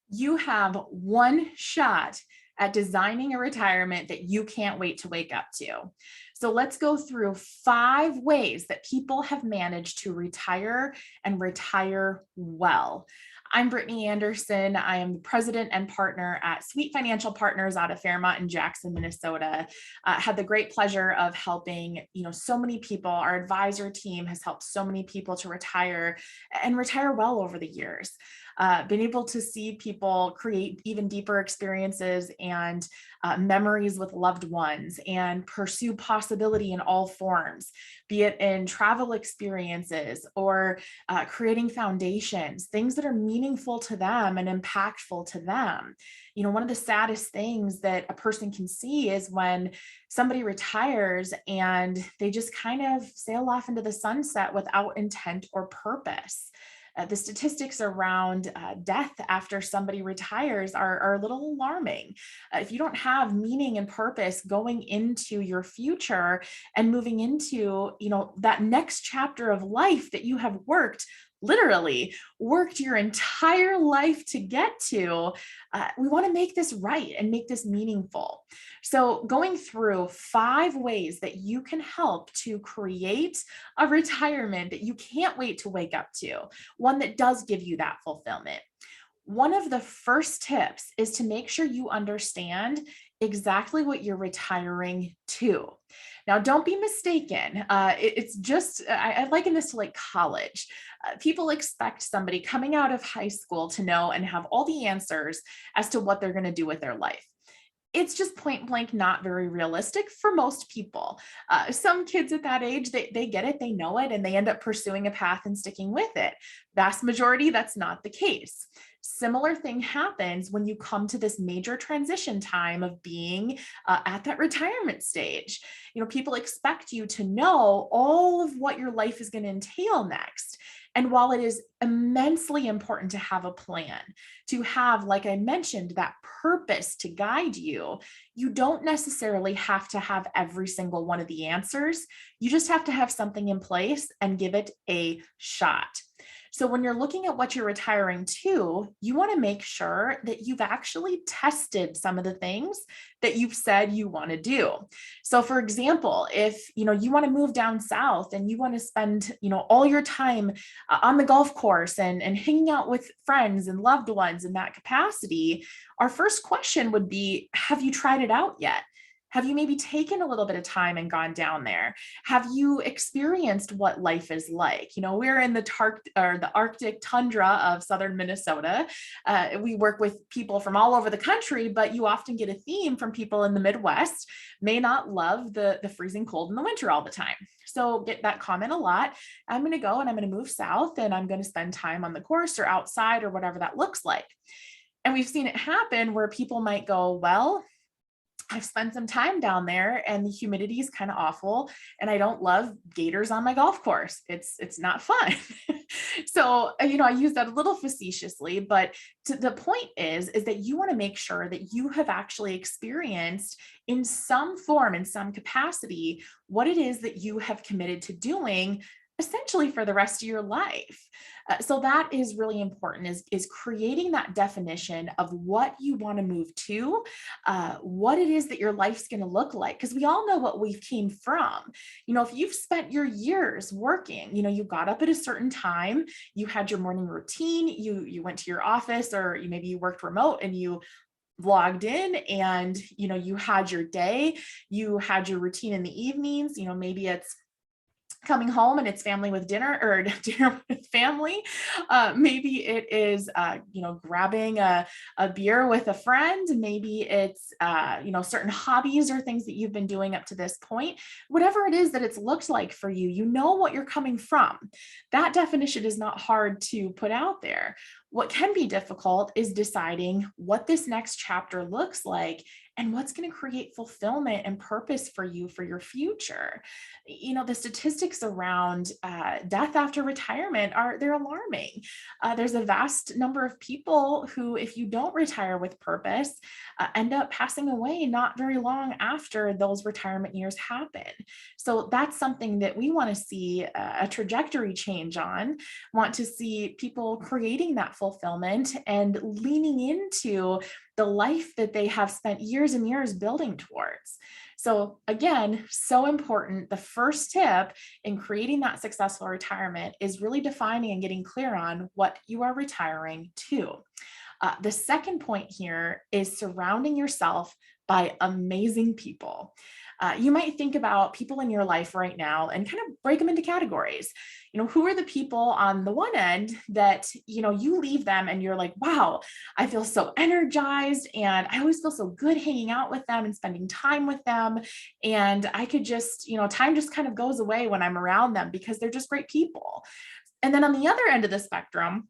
You have one shot at designing a retirement that you can't wait to wake up to. So let's go through 5 ways that people have managed to retire and retire well. I'm Brittany Anderson. I am the president and partner at Sweet Financial Partners out of Fairmont in Jackson, Minnesota. Had the great pleasure of helping, so many people. Our advisor team has helped so many people to retire and retire well over the years. Been able to see people create even deeper experiences and memories with loved ones and pursue possibility in all forms, be it in travel experiences or creating foundations, things that are meaningful to them and impactful to them. One of the saddest things that a person can see is when somebody retires and they just kind of sail off into the sunset without intent or purpose. The statistics around death after somebody retires are a little alarming. If you don't have meaning and purpose going into your future and moving into, that next chapter of life that you have literally worked your entire life to get to, we want to make this right and make this meaningful. So going through 5 ways that you can help to create a retirement that you can't wait to wake up to, one that does give you that fulfillment. One of the first tips is to make sure you understand exactly what you're retiring to. Now, don't be mistaken. It's just, I liken this to like college. People expect somebody coming out of high school to know and have all the answers as to what they're going to do with their life. It's just point blank not very realistic for most people. Some kids at that age, they get it, they know it, and they end up pursuing a path and sticking with it. Vast majority, that's not the case. Similar thing happens when you come to this major transition time of being at that retirement stage. People expect you to know all of what your life is going to entail next. And while it is immensely important to have a plan, to have, like I mentioned, that purpose to guide you, you don't necessarily have to have every single one of the answers. You just have to have something in place and give it a shot. So when you're looking at what you're retiring to, you want to make sure that you've actually tested some of the things that you've said you want to do. So for example, if you want to move down south and you want to spend all your time on the golf course and hanging out with friends and loved ones in that capacity, our first question would be, have you tried it out yet? Have you maybe taken a little bit of time and gone down there? Have you experienced what life is like? We're in the Arctic tundra of southern Minnesota. We work with people from all over the country, but you often get a theme from people in the Midwest may not love the freezing cold in the winter all the time. So get that comment a lot. I'm going to go and I'm going to move south and I'm going to spend time on the course or outside or whatever that looks like. And we've seen it happen where people might go, well, I've spent some time down there and the humidity is kind of awful and I don't love gators on my golf course. It's not fun. So, I use that a little facetiously, but the point is that you want to make sure that you have actually experienced in some form, in some capacity, what it is that you have committed to doing essentially for the rest of your life. So that is really important, is creating that definition of what you want to move to, what it is that your life's going to look like, because we all know what we came from. If you've spent your years working, you got up at a certain time, you had your morning routine, you went to your office, or maybe you worked remote and you logged in and you had your day, you had your routine in the evenings, maybe it's coming home and it's family with dinner or dinner with family. Maybe it is, grabbing a beer with a friend. Maybe it's, certain hobbies or things that you've been doing up to this point. Whatever it is that it's looked like for you, you know what you're coming from. That definition is not hard to put out there. What can be difficult is deciding what this next chapter looks like and what's going to create fulfillment and purpose for you for your future. The statistics around death after retirement they're alarming. There's a vast number of people who, if you don't retire with purpose, end up passing away not very long after those retirement years happen. So that's something that we want to see a trajectory change on, want to see people creating that fulfillment and leaning into the life that they have spent years and years building towards. So again, so important. The first tip in creating that successful retirement is really defining and getting clear on what you are retiring to. The second point here is surrounding yourself by amazing people. You might think about people in your life right now and kind of break them into categories. Who are the people on the one end that, you leave them and you're like, wow, I feel so energized and I always feel so good hanging out with them and spending time with them. And I could just, time just kind of goes away when I'm around them because they're just great people. And then on the other end of the spectrum,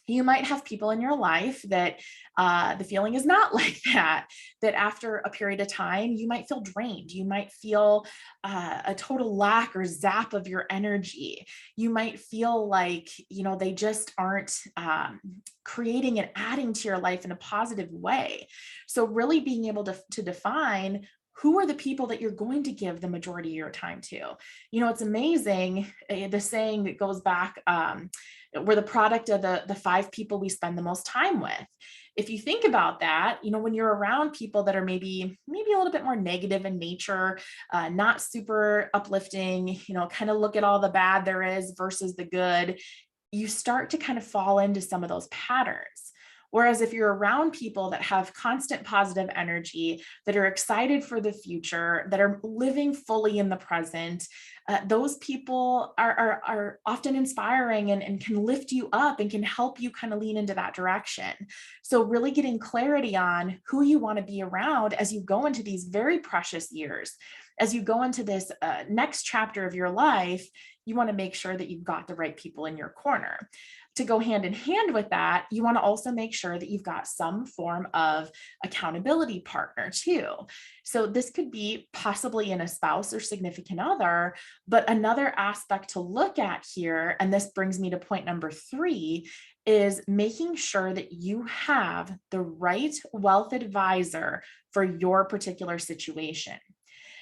you might have people in your life that the feeling is not like that after a period of time, you might feel drained. You might feel a total lack or zap of your energy. You might feel like, they just aren't creating and adding to your life in a positive way. So really being able to define who are the people that you're going to give the majority of your time to. It's amazing, the saying that goes back, we're the product of the 5 people we spend the most time with. If you think about that, when you're around people that are maybe a little bit more negative in nature, not super uplifting, kind of look at all the bad there is versus the good, you start to kind of fall into some of those patterns. Whereas if you're around people that have constant positive energy, that are excited for the future, that are living fully in the present, those people are often inspiring and can lift you up and can help you kind of lean into that direction. So really getting clarity on who you want to be around as you go into these very precious years. As you go into this next chapter of your life, you want to make sure that you've got the right people in your corner. To go hand in hand with that, you want to also make sure that you've got some form of accountability partner too. So this could be possibly in a spouse or significant other, but another aspect to look at here, and this brings me to point number 3, is making sure that you have the right wealth advisor for your particular situation.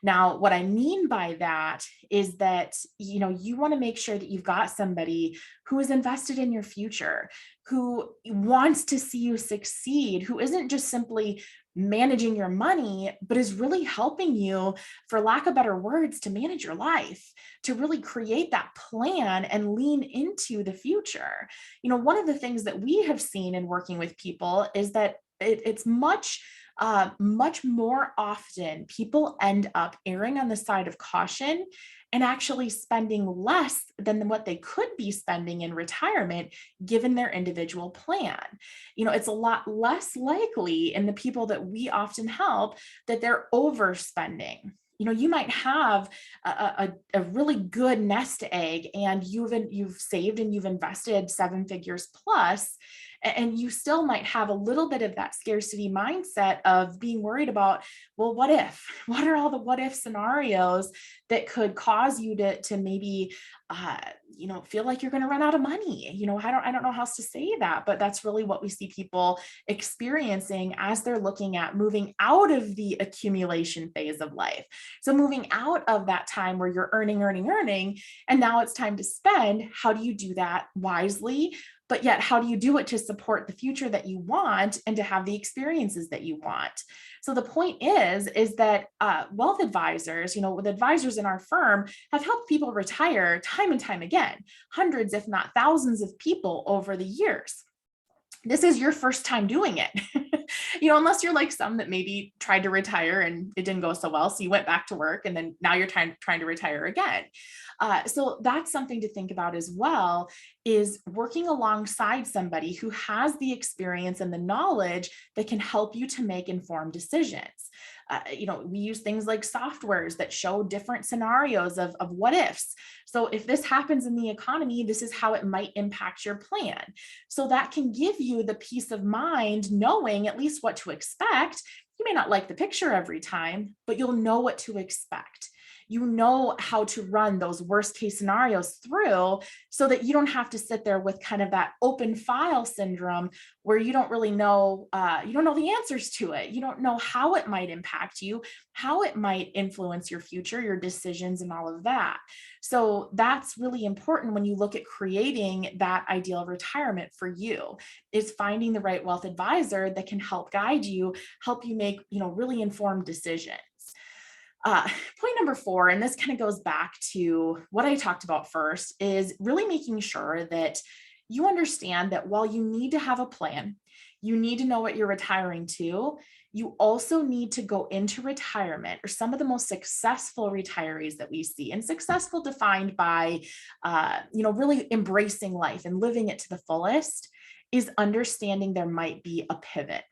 Now, what I mean by that is that, you want to make sure that you've got somebody who is invested in your future, who wants to see you succeed, who isn't just simply managing your money, but is really helping you, for lack of better words, to manage your life, to really create that plan and lean into the future. One of the things that we have seen in working with people is that it's much more often people end up erring on the side of caution and actually spending less than what they could be spending in retirement, given their individual plan. It's a lot less likely in the people that we often help that they're overspending. You might have a really good nest egg and you've saved and you've invested 7 figures plus, and you still might have a little bit of that scarcity mindset of being worried about, well, what if? What are all the what if scenarios that could cause you to maybe, feel like you're going to run out of money? I don't know how else to say that, but that's really what we see people experiencing as they're looking at moving out of the accumulation phase of life. So moving out of that time where you're earning, and now it's time to spend. How do you do that wisely? But yet, how do you do it to support the future that you want and to have the experiences that you want? So the point is that wealth advisors, with advisors in our firm, have helped people retire time and time again, hundreds, if not thousands of people over the years. This is your first time doing it, unless you're like some that maybe tried to retire and it didn't go so well. So you went back to work and then now you're trying to retire again. So that's something to think about as well, is working alongside somebody who has the experience and the knowledge that can help you to make informed decisions. We use things like softwares that show different scenarios of what ifs. So if this happens in the economy, this is how it might impact your plan. So that can give you the peace of mind knowing at least what to expect You may not like the picture every time, but you'll know what to expect. You know how to run those worst case scenarios through so that you don't have to sit there with kind of that open file syndrome where you don't really know, you don't know the answers to it. You don't know how it might impact you, how it might influence your future, your decisions, and all of that. So that's really important when you look at creating that ideal retirement for you, is finding the right wealth advisor that can help guide you, help you make, really informed decisions. Uh, Point number 4, and this kind of goes back to what I talked about first, is really making sure that you understand that while you need to have a plan, you need to know what you're retiring to, you also need to go into retirement, or some of the most successful retirees that we see, and successful defined by, really embracing life and living it to the fullest, is understanding there might be a pivot.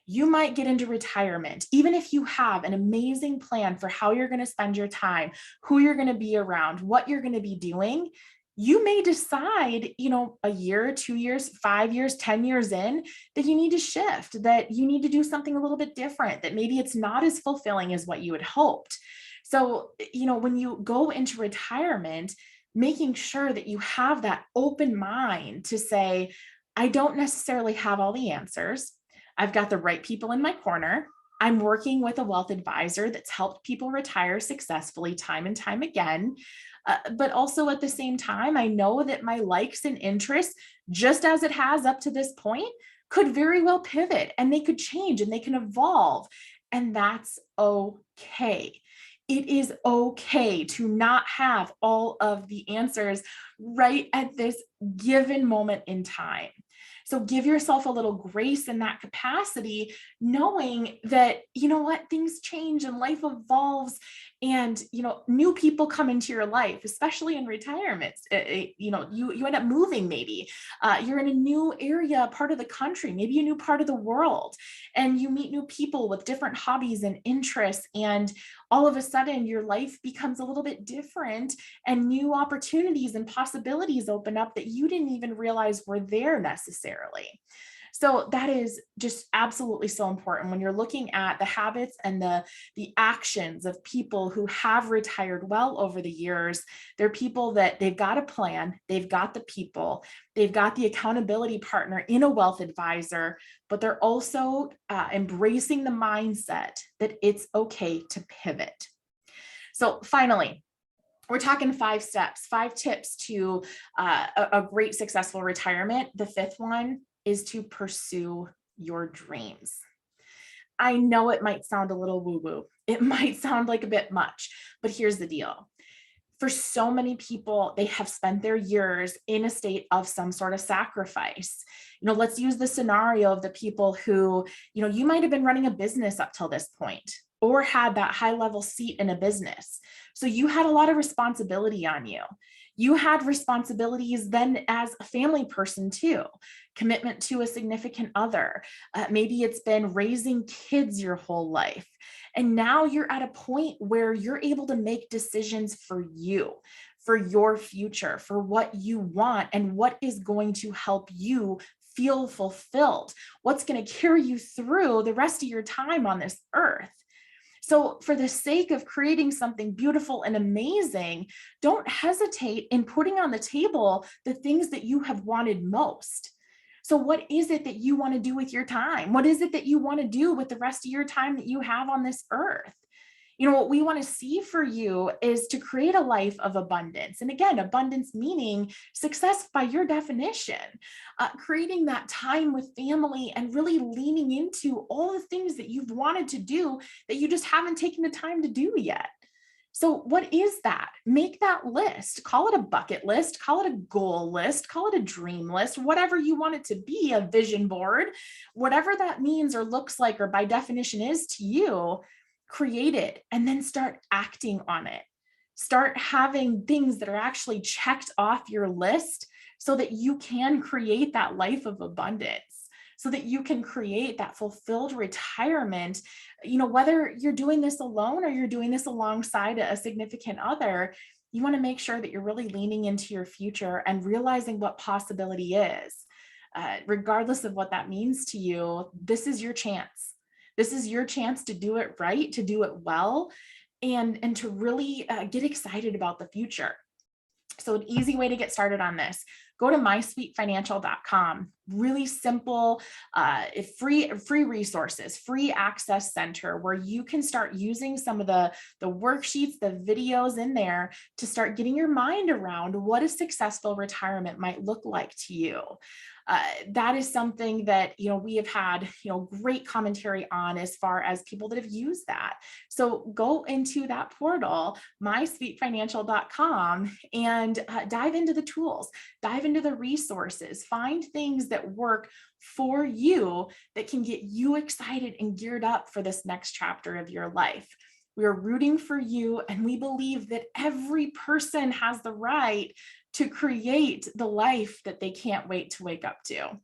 You might get into retirement, even if you have an amazing plan for how you're going to spend your time, who you're going to be around, what you're going to be doing. You may decide, a year, 2 years, 5 years, 10 years in, that you need to shift, that you need to do something a little bit different, that maybe it's not as fulfilling as what you had hoped. So, when you go into retirement, making sure that you have that open mind to say, I don't necessarily have all the answers. I've got the right people in my corner. I'm working with a wealth advisor that's helped people retire successfully time and time again. But also at the same time, I know that my likes and interests, just as it has up to this point, could very well pivot, and they could change and they can evolve. And that's okay. It is okay to not have all of the answers right at this given moment in time. So give yourself a little grace in that capacity, knowing that, things change and life evolves, and, new people come into your life, especially in retirement. You end up moving, maybe you're in a new area, part of the country, maybe a new part of the world, and you meet new people with different hobbies and interests. And all of a sudden your life becomes a little bit different, and new opportunities and possibilities open up that you didn't even realize were there necessarily. So that is just absolutely so important when you're looking at the habits and the actions of people who have retired well over the years. They're people that they've got a plan, they've got the people, they've got the accountability partner in a wealth advisor, but they're also embracing the mindset that it's okay to pivot. So finally, we're talking 5 steps, 5 tips to a great successful retirement. The 5th one is to pursue your dreams. I know it might sound a little woo-woo. It might sound like a bit much, but here's the deal. For so many people, they have spent their years in a state of some sort of sacrifice. Let's use the scenario of the people who, you might have been running a business up till this point, or had that high level seat in a business. So you had a lot of responsibility on you. You had responsibilities then as a family person too, commitment to a significant other. Maybe it's been raising kids your whole life. And now you're at a point where you're able to make decisions for you, for your future, for what you want, and what is going to help you feel fulfilled, what's going to carry you through the rest of your time on this earth. So for the sake of creating something beautiful and amazing, don't hesitate in putting on the table the things that you have wanted most. So what is it that you want to do with your time? What is it that you want to do with the rest of your time that you have on this earth? What we want to see for you is to create a life of abundance. And again, abundance meaning success by your definition, creating that time with family and really leaning into all the things that you've wanted to do that you just haven't taken the time to do yet. So what is that? Make that list. Call it a bucket list, call it a goal list, call it a dream list, whatever you want it to be, a vision board, whatever that means or looks like, or by definition is to you. Create it and then start acting on it. Start having things that are actually checked off your list so that you can create that life of abundance, so that you can create that fulfilled retirement. Whether you're doing this alone or you're doing this alongside a significant other, you want to make sure that you're really leaning into your future and realizing what possibility is. Regardless of what that means to you, this is your chance. This is your chance to do it right, to do it well, and to really get excited about the future. So an easy way to get started on this, go to mysweetfinancial.com. Really simple, free resources, free access center where you can start using some of the worksheets, the videos in there to start getting your mind around what a successful retirement might look like to you. That is something that, we have had, great commentary on as far as people that have used that. So go into that portal, mysweetfinancial.com, and dive into the tools, dive into the resources, find things that work for you that can get you excited and geared up for this next chapter of your life. We are rooting for you, and we believe that every person has the right to create the life that they can't wait to wake up to.